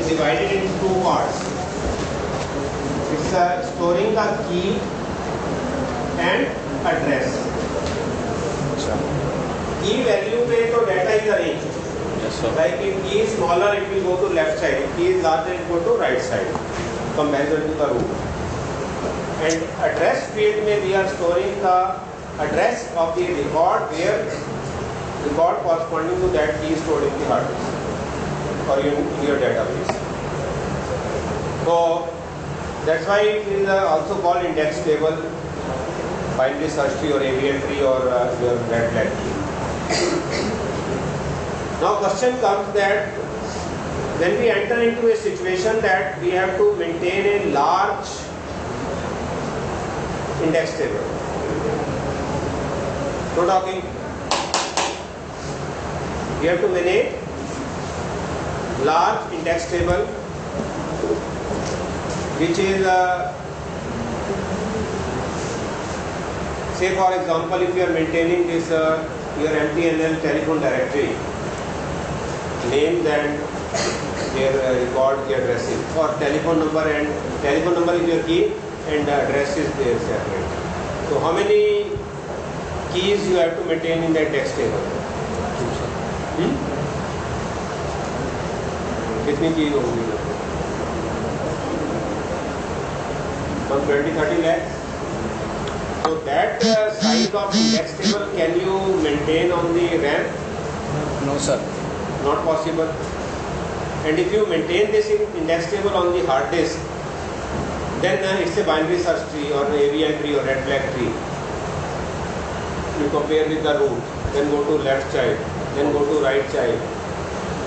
divided into two parts. It's storing the key and address. Key value पे तो data is arranged. Yes, sir. Like if key is smaller, it will go to left side. If key is larger, it will go to right side. Comparison to the root. And address field में we are storing the address of the record where record corresponding to that key is stored in the hard disk or in your database. So that's why it is also called index table, binary search tree or AVL tree or your red flag tree. Now question comes that when we enter into a situation that we have to maintain a large index table. No talking. We have to manage large index table which is say for example if you are maintaining this your MTNL telephone directory, names and their record the addresses or telephone number, and telephone number is your key and the address is there separate. So how many keys you have to maintain in that index table? कितनी keys होंगी? 20-30 lakhs. So that size of index table can you maintain on the RAM? No, sir. Not possible. And if you maintain this index table on the hard disk, then it's a binary search tree or AVL tree or red flag tree. You compare with the root, then go to left child, then go to right child.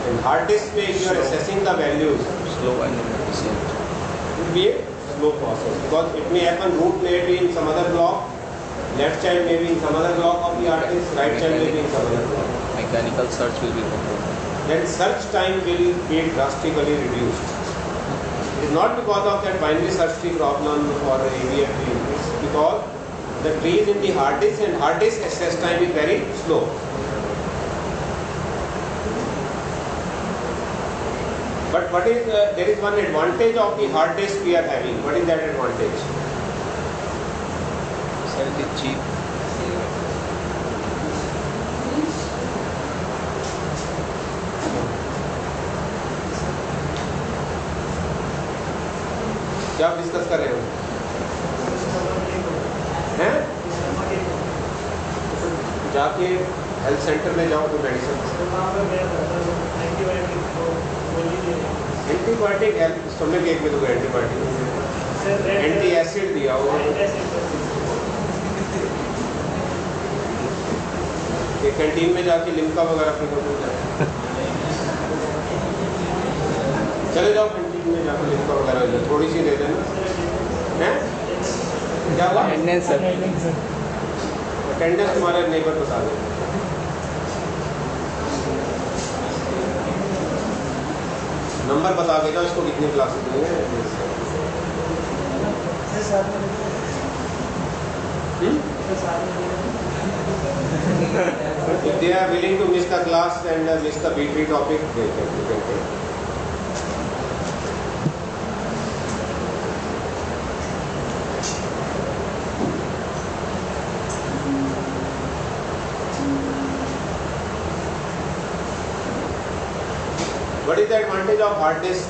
And hard disk if you are assessing the values, Slow and efficient. it will be a slow process because it may happen root may be in some other block, left child may be in some other block of the hard disk, right child may be in some other block. Mechanical search will be performed. Then search time will be drastically reduced. It is not because of that binary search tree problem or AVL tree. It's because the tree is in the hard disk and hard disk access time is very slow. But what is there is one advantage of the hard disk we are having. What is that advantage? Sir, it is cheap. क्या आप discuss कर रहे हो? हैं? जाके health centre में जाओ तो मेडिसिन एंटीबायोटिक हेल्थ स्टमक एक में तो एंटीबायोटिक एंटी एसिड दिया होगा कैंटीन में जाके लिम्का वगैरह अपने को जाए चले जाओ कैंटीन में जाकर लिम्का वगैरह थोड़ी सी दे देना हैं क्या हुआ अटेंडेंस सर अटेंडेंस तुम्हारे नेबर बता दो नंबर बता देगा इसको कितनी क्लासेस देंगे if they are willing to miss the class and miss the B3 topic they can take. What is the advantage of hard disk?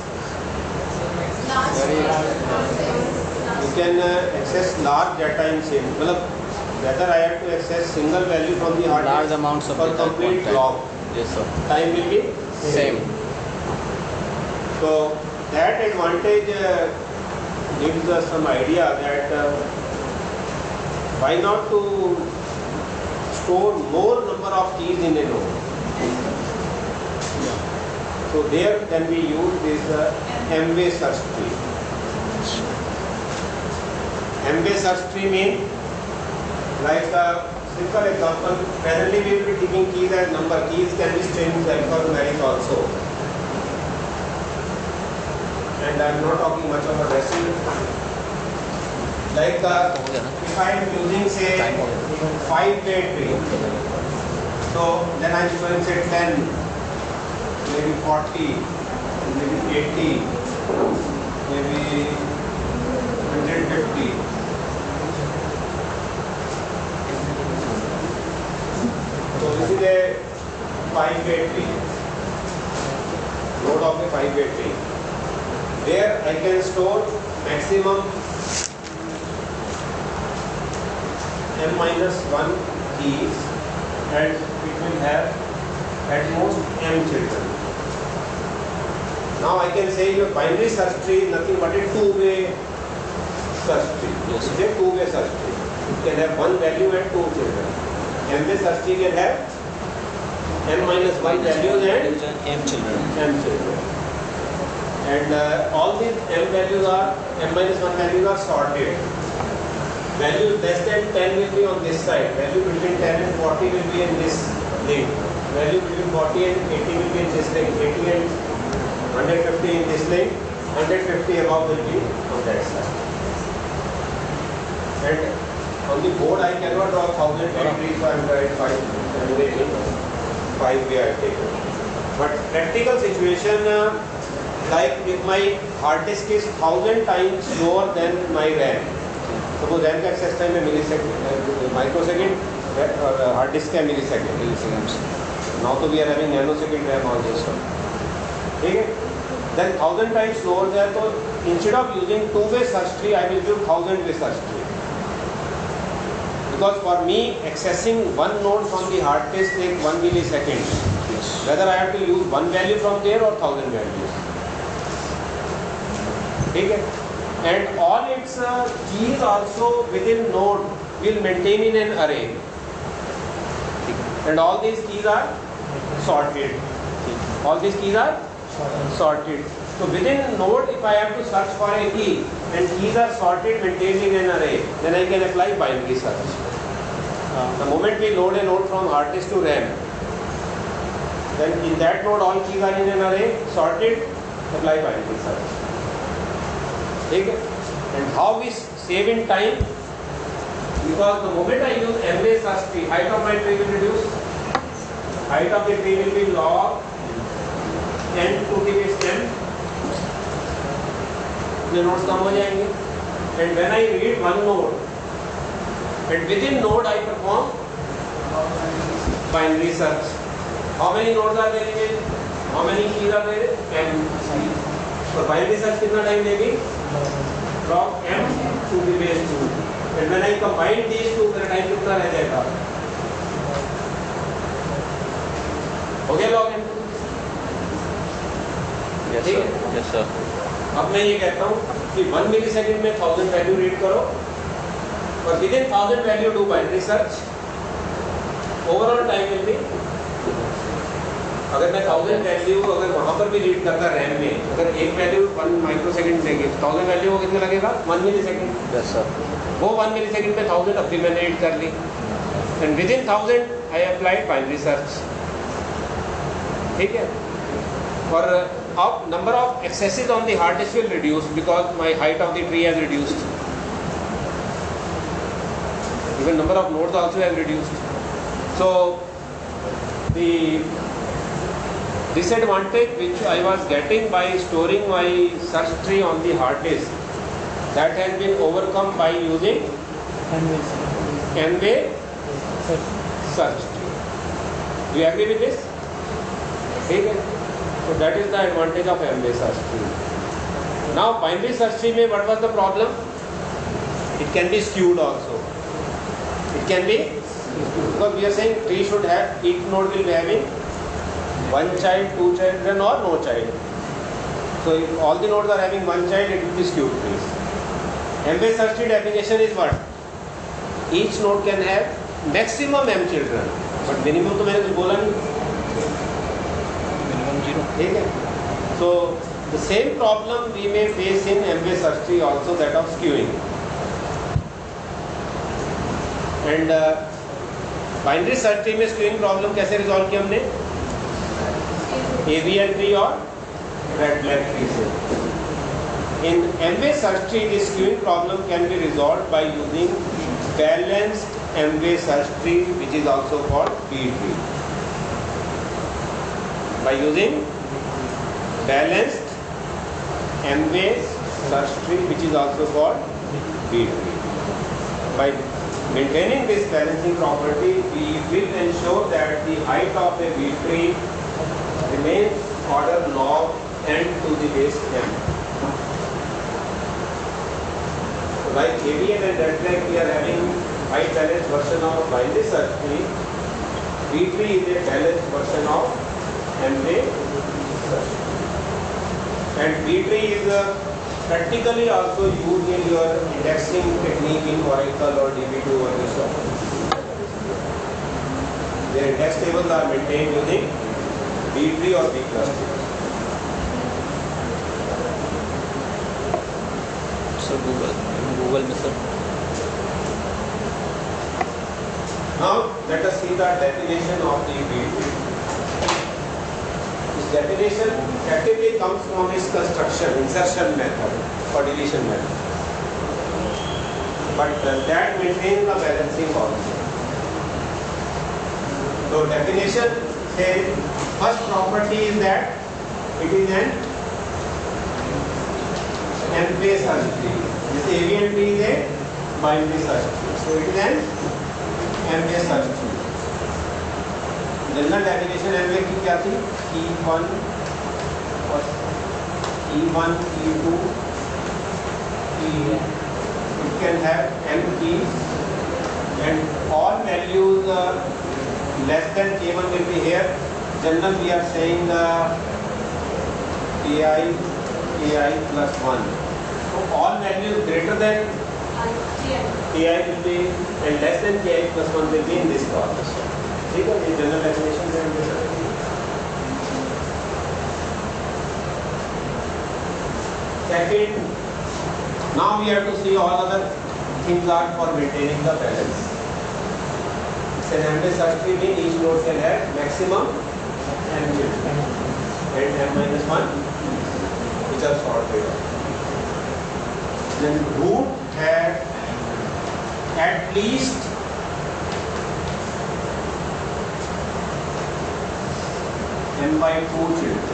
You can access large data in same. Whether I have to access single value from the hard large disk amounts of or data complete content. block, Yes, sir. time will be Same. So that advantage gives us some idea that why not to store more number of keys in a node. So there then we use this M-way search tree. M-way search tree means like simple example, presently we will be taking keys as number. Keys can be strings, alphanumeric also. And I am not talking much of addressing. Like if I am using say 5-way tree, so then I am showing say 10, maybe 40, maybe 80, maybe 150. So this is a 5-way tree, node of a 5-way tree. There I can store maximum m-1 keys, and it will have at most m children. Now I can say your binary search tree is nothing but a 2-way search tree. Yes, It's a 2-way search tree. It can have one value and 2 children. M-way search tree can have m-1 values and M children. m children. And all these m-1 values are sorted. Value less than 10 will be on this side. Value between 10 and 40 will be in this link. Value between 40 and 80 will be in this link. 80 and 150 in this link. 150 above will be on that side. And on the board I cannot draw 1000 entries, so I am writing 5-way I take it. But practical situation, like if my hard disk is 1000 times slower than my RAM. Suppose RAM का access time है microsecond और hard disk है milliseconds. Now तो we are having nanosecond RAM on this one. ठीक है? Then 1000 times slower there, तो instead of using 2-way search tree, I will use 1000-way search tree. Because for me, accessing one node from the hard disk takes 1 millisecond. Yes. Whether I have to use one value from there or 1000 values. ठीक है? And all its keys also within node will maintain in an array. And all these keys are sorted. All these keys are sorted. So within node, if I have to search for a key and keys are sorted, maintained in an array, then I can apply binary search. The moment we load a node from hard disk to RAM, then in that node all keys are in an array, sorted, apply binary search. Okay? And how we save in time? Because the moment I use m-way search tree, height of my tree will reduce. Height of the tree will be log n to the base n. The nodes कम हो जाएंगे. And when I read one node, and within node I perform binary search. How many nodes are there in it? How many keys are there? M. So binary search कितना time लेगी? Log m to the base 2. And when I combine these two, मेरा time कितना रह जाएगा? हो गया log n? Yes sir. Yes sir. अब मैं ये कहता हूँ कि 1 मिलीसेकंड में 1000 वैल्यू रीड करो और within 1000 value do binary search. Overall time will be, अगर मैं 1000 वैल्यू अगर वहाँ पर भी रीड करता रैम में, अगर एक वैल्यू 1 माइक्रोसेकंड देंगे, 1000 वैल्यू को कितना लगेगा? 1 मिलीसेकंड. Yes sir. वो 1 मिलीसेकंड में 1000 अब भी मैंने रीड कर ली. And within 1000 I applied binary search. ठीक है? और अब number of accesses on the hard disk will reduce because my height of the tree has reduced. Even number of nodes also has reduced. So the disadvantage which I was getting by storing my search tree on the hard disk, that has been overcome by using n-way search tree. Do you agree with this? ठीक है? So that is the advantage of m-way search tree. Now binary search tree में what was the problem? It can be skewed also. It can be, because we are saying tree should have, each node will be having one child, two children or no child. So if all the nodes are having one child, it will be skewed trees. M-way search tree definition is what? Each node can have maximum m children, but minimum तो मैंने कुछ बोला नहीं. ठीक है? So the same problem we may face in m-way search tree also, that of skewing. And binary search tree में skewing problem कैसे resolve किया हमने? AVL tree और red black tree से. In m-way search tree, the skewing problem can be resolved by using balanced m-way search tree, which is also called B tree. By using balanced M-base search tree, which is also called B tree. By maintaining this balancing property, we will ensure that the height of a B tree remains order log n to the base m. Like ABN and Redtrack, we are having height balanced version of binary search tree. B tree is a balanced version of M-base search tree. And B tree is practically also used in your indexing technique in Oracle or DB2 or Microsoft. Their index tables are maintained using B tree or B cluster. So Google में sir. Now let us see the definition of the B tree. This definition effectively comes from its construction, insertion method or deletion method. But that maintains the balancing also. So definition says first property is that it is an M-base search tree. This ABN tree is a binary search tree. So it is an M-base search tree. General definition M की क्या थी? E1 और E1, E2, E. It can have M keys and all values less than K1 will be here. General we are saying Ki plus 1. So all values greater than Ki will be and less than Ki plus 1 will be in this class. ठीक है, ये general definition से हम दे सकते हैं. Second, now we have to see all other things are for maintaining the balance. It's an M-base search tree means each node can have maximum n children and m minus 1 which are sorted. Then root have at least m by 2 children.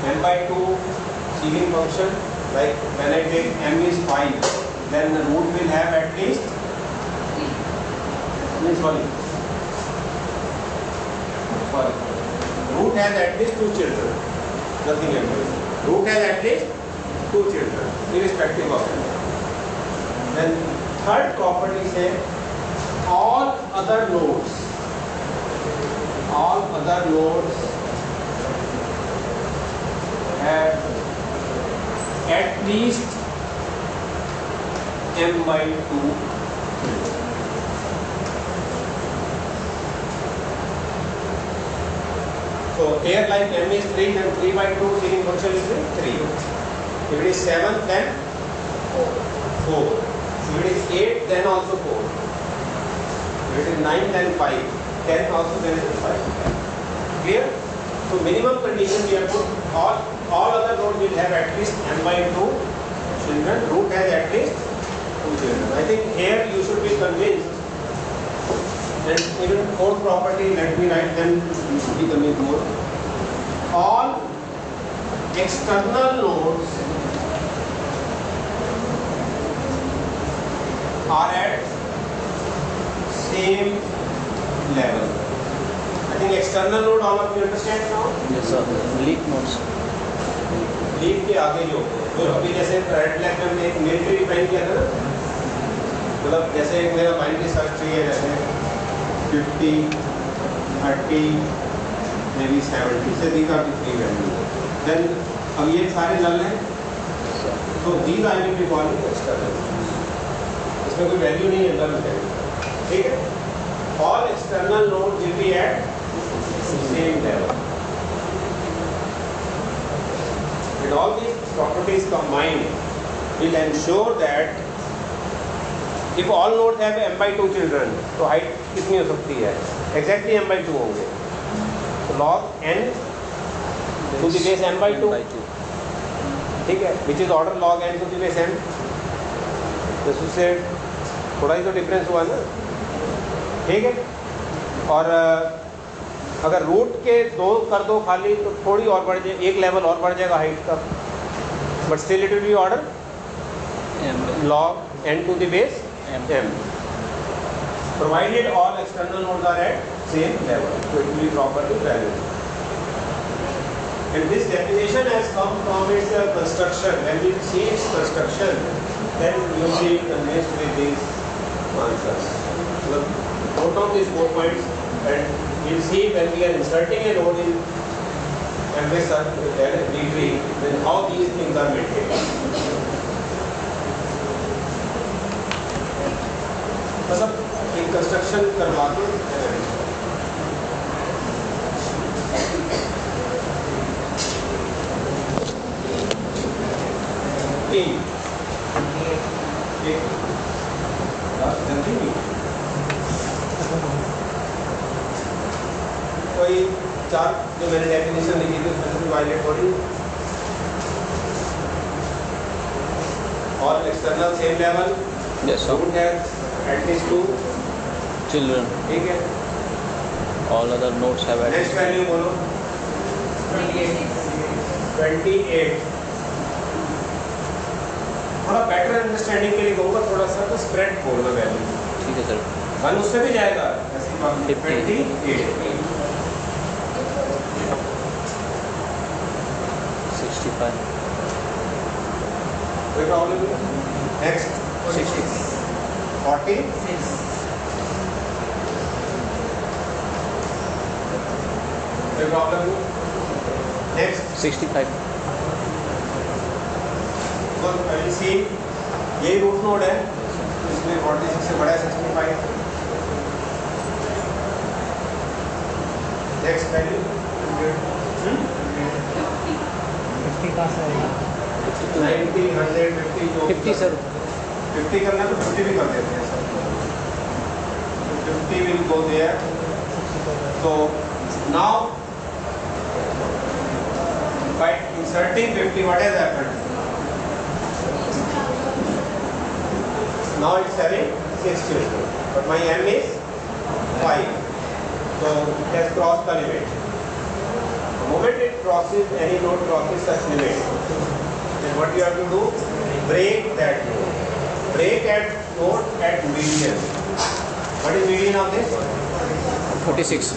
M by 2 ceiling function, like when I take m is 5, then the root will have at least sorry root has at least 2 children, nothing else. Root has at least 2 children irrespective of m. Then third property says all other nodes have at least m by 2. So here like m is 3, then 3 by 2 ceiling function is 3. If it is 7, then 4. If it is 8, then also 4. If it is 9, then 5. 10 also there is 5. Clear? So minimum condition we have put all other nodes will have at least m by 2 children. Root has at least 2 children. I think here you should be convinced. And even fourth property, let me write them, you should be convinced more. All external nodes are at same level. I think external node all of you understand now? Yes sir. Leaf nodes. Leaf के आगे जो अभी जैसे red black में हमने एक military define किया था ना, मतलब जैसे एक मेरा बाइनरी सर्च ट्री है जैसे 50, 30, maybe 70 से these are the three values. Then अब ये सारे null हैं, so these I will be calling external. इसमें कोई वैल्यू नहीं है, null है, ठीक है? All external nodes will be at same level. And all these properties combined will ensure that if all nodes have m by 2 children, तो height कितनी हो सकती है? Exactly m by 2 होंगे. So log n to the base m by 2, ठीक है? Which is order log n to the base m. जैसे उससे थोड़ा ही तो डिफरेंस हुआ ना, ठीक है? और अगर रूट के 2 कर दो खाली तो थोड़ी और बढ़ जाए, एक लेवल और बढ़ जाएगा हाइट का, but still it will be order M. log n to the base m, provided all external nodes are at same level, so it will be properly valued. And this definition has come from its construction. When we see its construction, then you will be convinced with these answers. So note down these 4 points, and you will see when we are inserting a node in MS degree, then how these things are maintained. मतलब एक construction करवा के कोई 4 जो मैंने definition लिखी थी उसमें वायलेट हो रही, और external same level, Yes, sir. Root है at least 2, Children. ठीक है. All other nodes have at next value बोलो 28. थोड़ा बेटर अंडरस्टैंडिंग के लिए कहूँगा, थोड़ा सा तो स्प्रेड बोलना वैल्यू, ठीक है सर. 1 उससे भी जाएगा ऐसी बात नहीं. 50. 28. 65. कोई प्रॉब्लम नहीं. नेक्स्ट 60. 40. कोई प्रॉब्लम नहीं. नेक्स्ट 65. तो पहले सी यही रूट नोड है, इसमें 46 से बड़ा है 65. नेक्स्ट वैल्यू 50 कहाँ से आएगा? 90, 150 जो 50 सर. 50 करना है तो 50 भी कर देते हैं sir. 50 will go there. So now by inserting 50, what has happened? Now it's having 6 children, but my m is 5, so it has crossed the limit. The moment it crosses, any node crosses such limit, then what you have to do? Break that node. Break at node at median. What is median of this? 46.